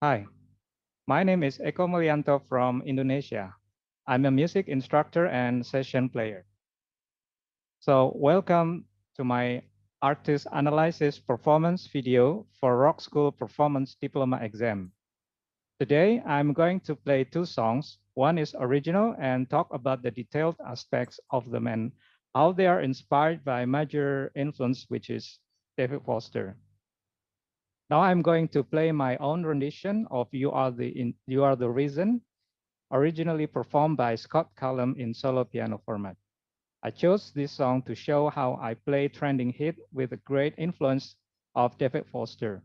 Hi, my name is Eko Mulyanto from Indonesia. I'm a music instructor and session player. So welcome to my artist analysis performance video for Rock School Performance Diploma exam. Today, I'm going to play two songs. One is original and talk about the detailed aspects of them and how they are inspired by major influence, which is David Foster. Now I'm going to play my own rendition of You Are the Reason, originally performed by Scott Callum in solo piano format. I chose this song to show how I play trending hit with a great influence of David Foster.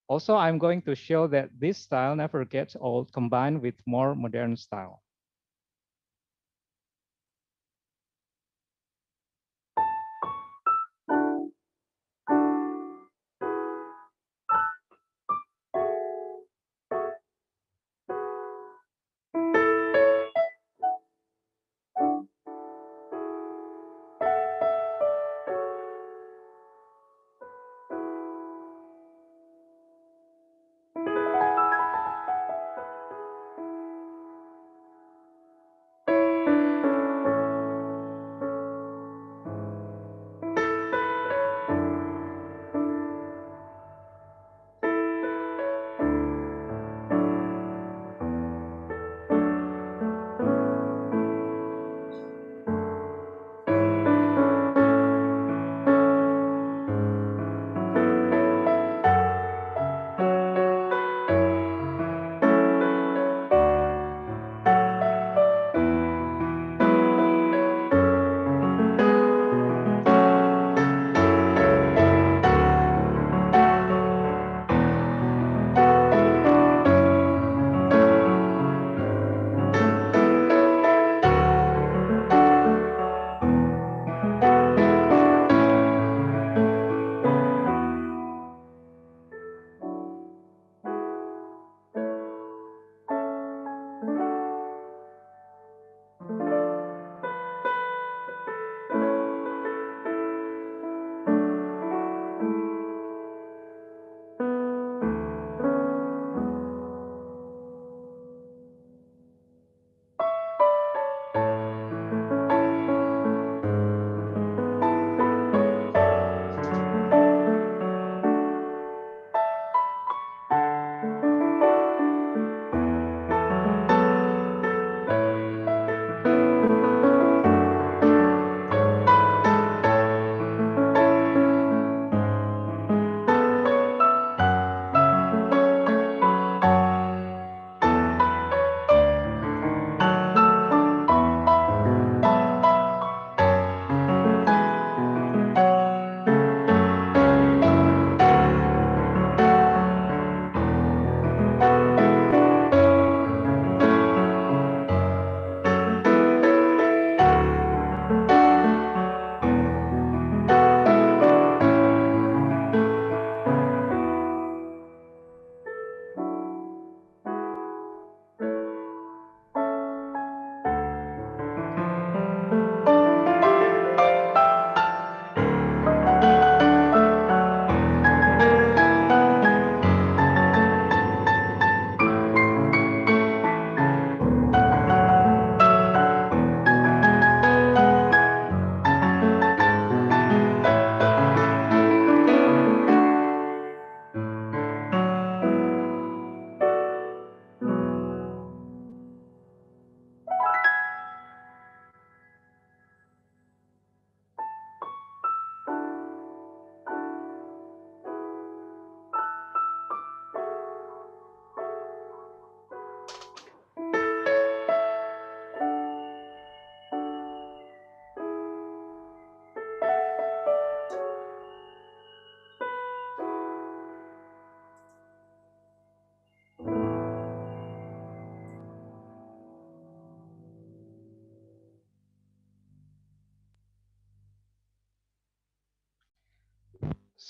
Also, I'm going to show that this style never gets old combined with more modern style.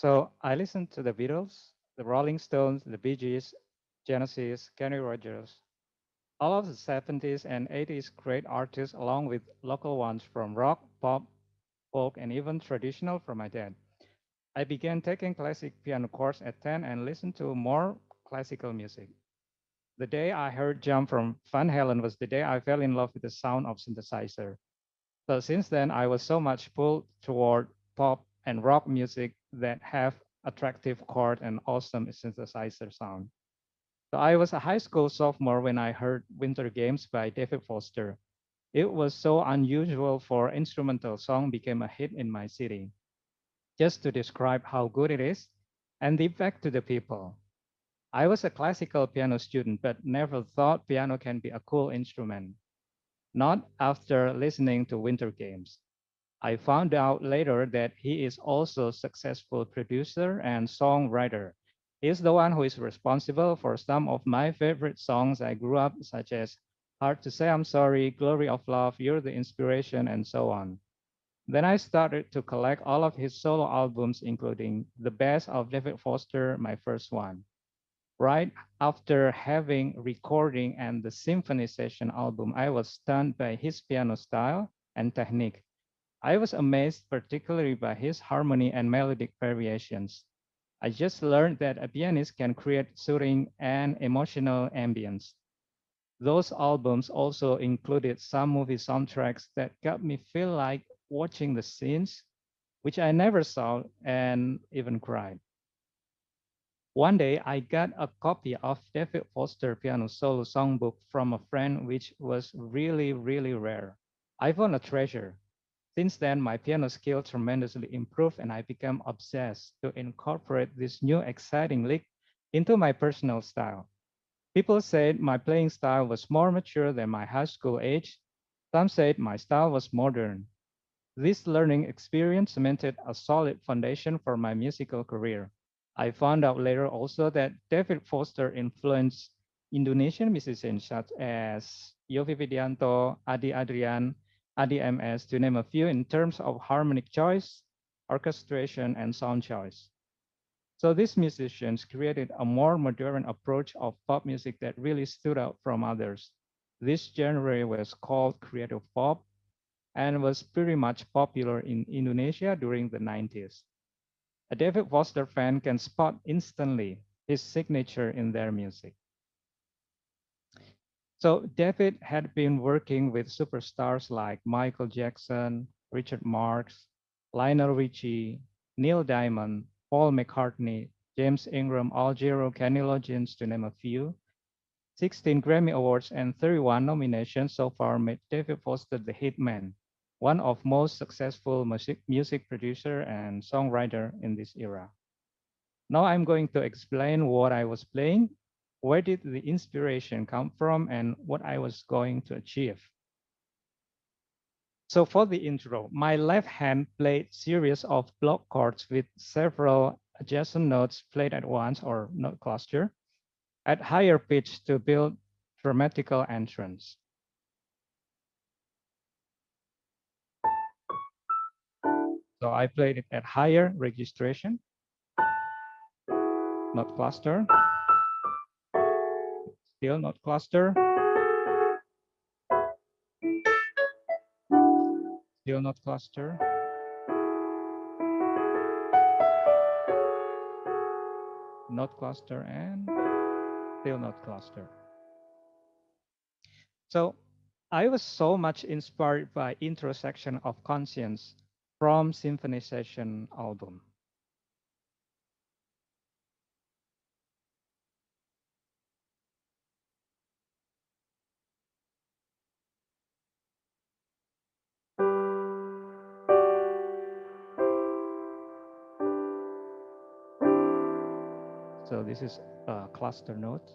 So I listened to the Beatles, the Rolling Stones, the Bee Gees, Genesis, Kenny Rogers, all of the 70s and 80s great artists along with local ones from rock, pop, folk, and even traditional from my dad. I began taking classic piano course at 10 and listened to more classical music. The day I heard Jump from Van Halen was the day I fell in love with the sound of synthesizer. So since then, I was so much pulled toward pop and rock music that have attractive chord and awesome synthesizer sound. So I was a high school sophomore when I heard Winter Games by David Foster. It was so unusual for instrumental song became a hit in my city. Just to describe how good it is and the effect to the people. I was a classical piano student, but never thought piano can be a cool instrument. Not after listening to Winter Games. I found out later that he is also a successful producer and songwriter. He's the one who is responsible for some of my favorite songs I grew up, such as Hard to Say I'm Sorry, Glory of Love, You're the Inspiration, and so on. Then I started to collect all of his solo albums, including The Best of David Foster, my first one. Right after having recording and the symphony session album, I was stunned by his piano style and technique. I was amazed particularly by his harmony and melodic variations. I just learned that a pianist can create soothing and emotional ambience. Those albums also included some movie soundtracks that got me feel like watching the scenes, which I never saw and even cried. One day, I got a copy of David Foster piano solo songbook from a friend, which was really, really rare. I found a treasure. Since then, my piano skill tremendously improved and I became obsessed to incorporate this new exciting lick into my personal style. People said my playing style was more mature than my high school age. Some said my style was modern. This learning experience cemented a solid foundation for my musical career. I found out later also that David Foster influenced Indonesian musicians such as Yofi Widianto, Adi Adrian, Adi MS, to name a few in terms of harmonic choice, orchestration, and sound choice. So these musicians created a more modern approach of pop music that really stood out from others. This genre was called creative pop and was pretty much popular in Indonesia during the 90s. A David Foster fan can spot instantly his signature in their music. So David had been working with superstars like Michael Jackson, Richard Marx, Lionel Richie, Neil Diamond, Paul McCartney, James Ingram, Al Jarreau, Kenny Loggins, to name a few. 16 Grammy Awards and 31 nominations so far made David Foster the hitman, one of most successful music producer and songwriter in this era. Now I'm going to explain what I was playing, where did the inspiration come from, and what I was going to achieve. So for the intro, my left hand played series of block chords with several adjacent notes played at once or note cluster at higher pitch to build dramatical entrance. So I played it at higher registration, note cluster, still note cluster, still note cluster, note cluster, and still note cluster. So I was so much inspired by Introspection of Conscience from Symphony Session album. So this is a cluster note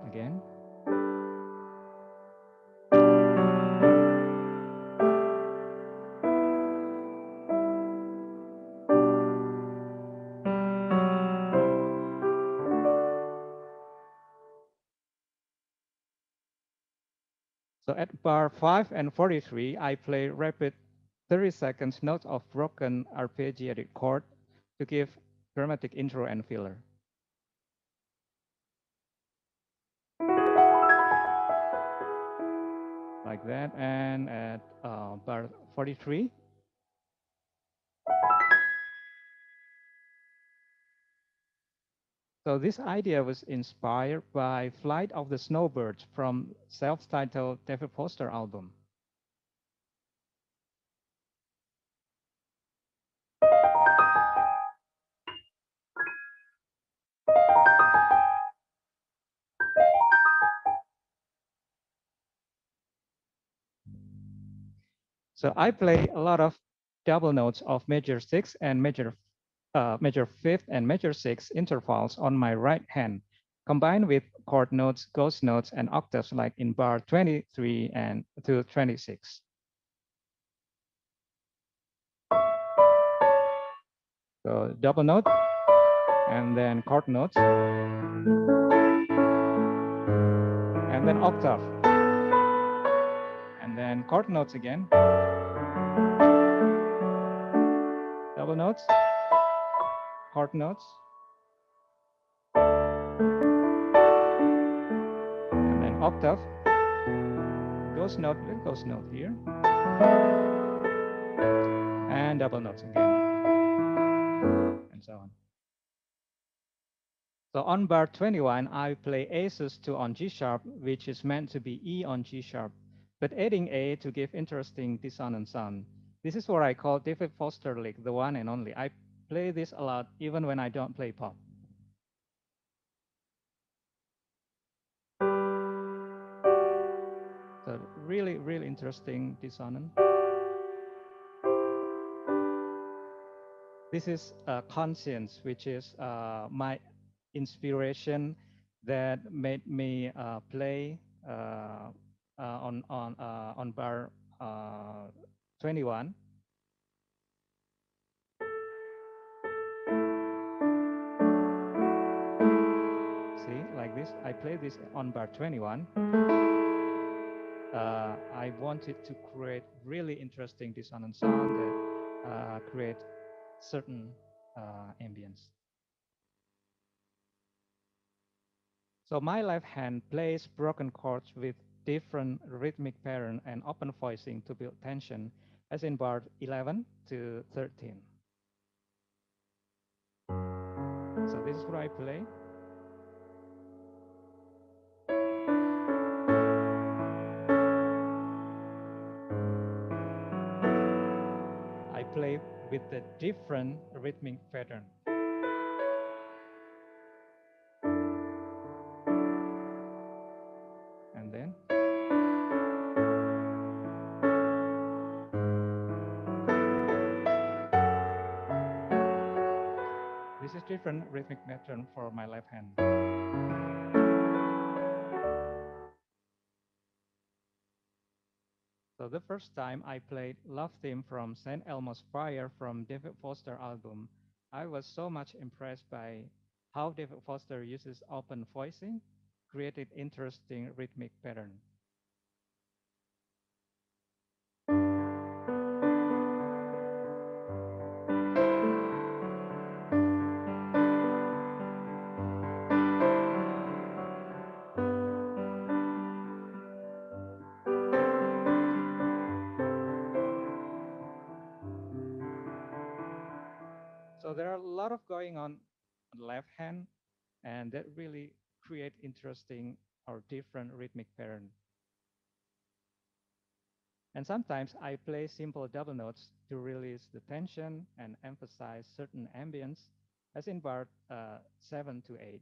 again. So at bar 5 and 43, I play rapid 30 seconds notes of broken arpeggiated chord to give dramatic intro and filler. Like that. And at bar 43, So this idea was inspired by Flight of the Snowbirds from self-titled David Foster album. So I play a lot of double notes of major six and major fifth and major six intervals on my right hand, combined with chord notes, ghost notes, and octaves like in bar 23 and to 26. So double note and then chord notes and then octave and then chord notes again, double notes, chord notes, and then octave, ghost note, little ghost note here, and double notes again, and so on. So on bar 21, I play A sus2 on G sharp, which is meant to be E on G sharp, but adding A to give interesting dissonant sound. This is what I call David Foster lick, the one and only. I play this a lot even when I don't play pop. So really, really interesting dissonant. This is conscience, which is my inspiration that made me play on bar 21. See, like this, I play this on bar 21. I wanted to create really interesting dissonant sound that create certain ambience. So my left hand plays broken chords with different rhythmic pattern and open voicing to build tension, as in bar 11 to 13. So this is what I play. I play with the different rhythmic pattern. And then this is different rhythmic pattern for my left hand. So the first time I played Love Theme from St. Elmo's Fire from David Foster album, I was so much impressed by how David Foster uses open voicing, created interesting rhythmic pattern. So there are a lot of going on the left hand, and that really create interesting or different rhythmic pattern. And sometimes I play simple double notes to release the tension and emphasize certain ambience, as in bar 7 to 8.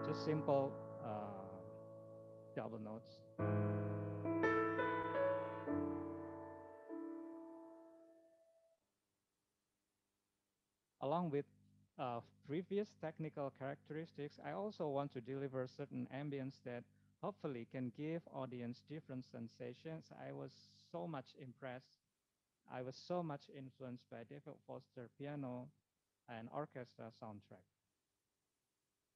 Just simple double notes. Along with previous technical characteristics, I also want to deliver certain ambience that hopefully can give audience different sensations. I was so much impressed. I was so much influenced by David Foster piano and orchestra soundtrack.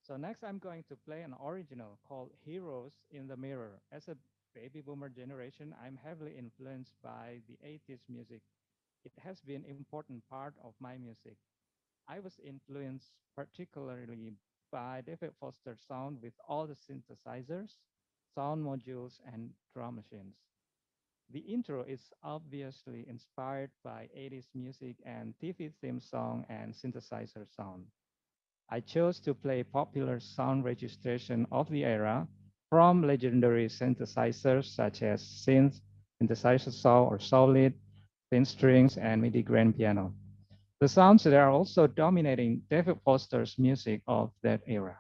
So next I'm going to play an original called Heroes in the Mirror. As a baby boomer generation, I'm heavily influenced by the 80s music. It has been an important part of my music. I was influenced particularly by David Foster's sound with all the synthesizers, sound modules, and drum machines. The intro is obviously inspired by 80s music and TV theme song and synthesizer sound. I chose to play popular sound registration of the era from legendary synthesizers such as synth, synthesizer saw or solid, thin strings, and MIDI grand piano. The sounds that are also dominating David Foster's music of that era.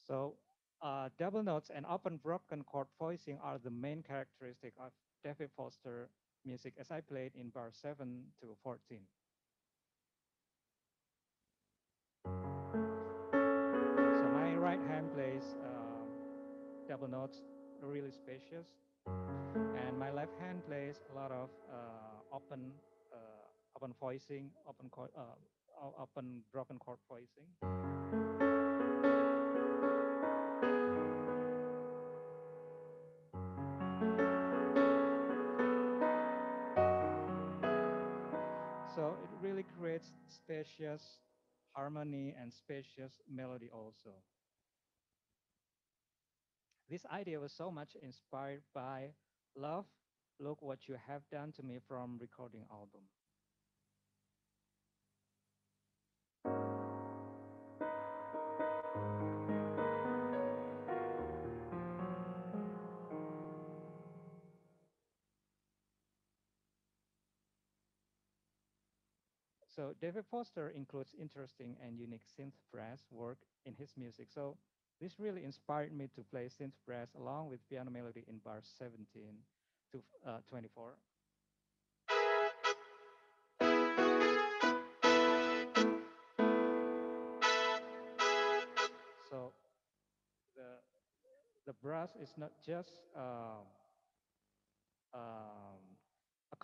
So double notes and open broken chord voicing are the main characteristic of David Foster music as I played in bar 7 to 14. So my right hand plays double notes, really spacious, and my left hand plays a lot of open voicing, open broken chord voicing. So it creates spacious harmony and spacious melody also. This idea was so much inspired by Love, Look What You Have Done to Me from recording album. So David Foster includes interesting and unique synth brass work in his music. So this really inspired me to play synth brass along with piano melody in bars 17 to 24. So the the brass is not just um,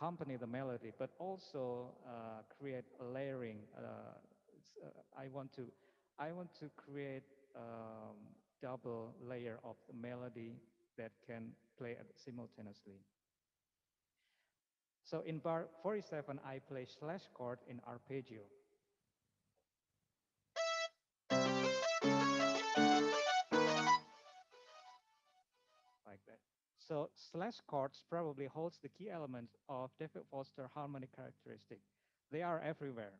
accompany the melody, but also create a layering. I want to create double layer of the melody that can play simultaneously. So in bar 47, I play slash chord in arpeggio, like that. So slash chords probably holds the key elements of David Foster harmonic characteristic. They are everywhere.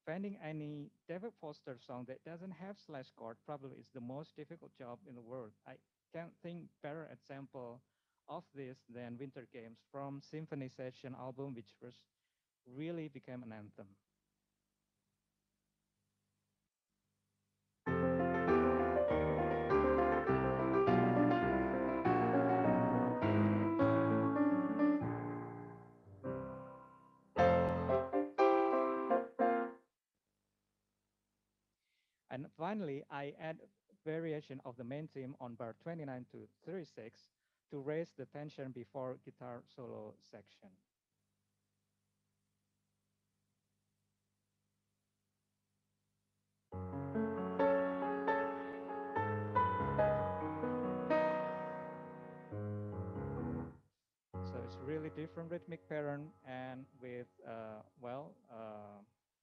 Finding any David Foster song that doesn't have slash chord probably is the most difficult job in the world. I can't think better example of this than Winter Games from Symphony Session album, which was really became an anthem. And finally, I add variation of the main theme on bar 29 to 36 to raise the tension before guitar solo section. So it's really different rhythmic pattern and with,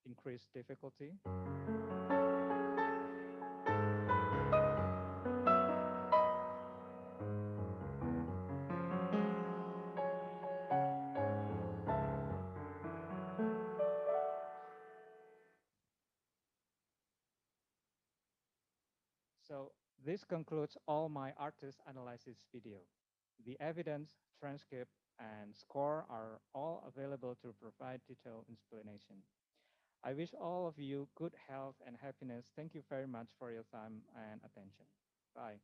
increased difficulty. So this concludes all my artist analysis video. The evidence, transcript, and score are all available to provide detailed explanation. I wish all of you good health and happiness. Thank you very much for your time and attention. Bye.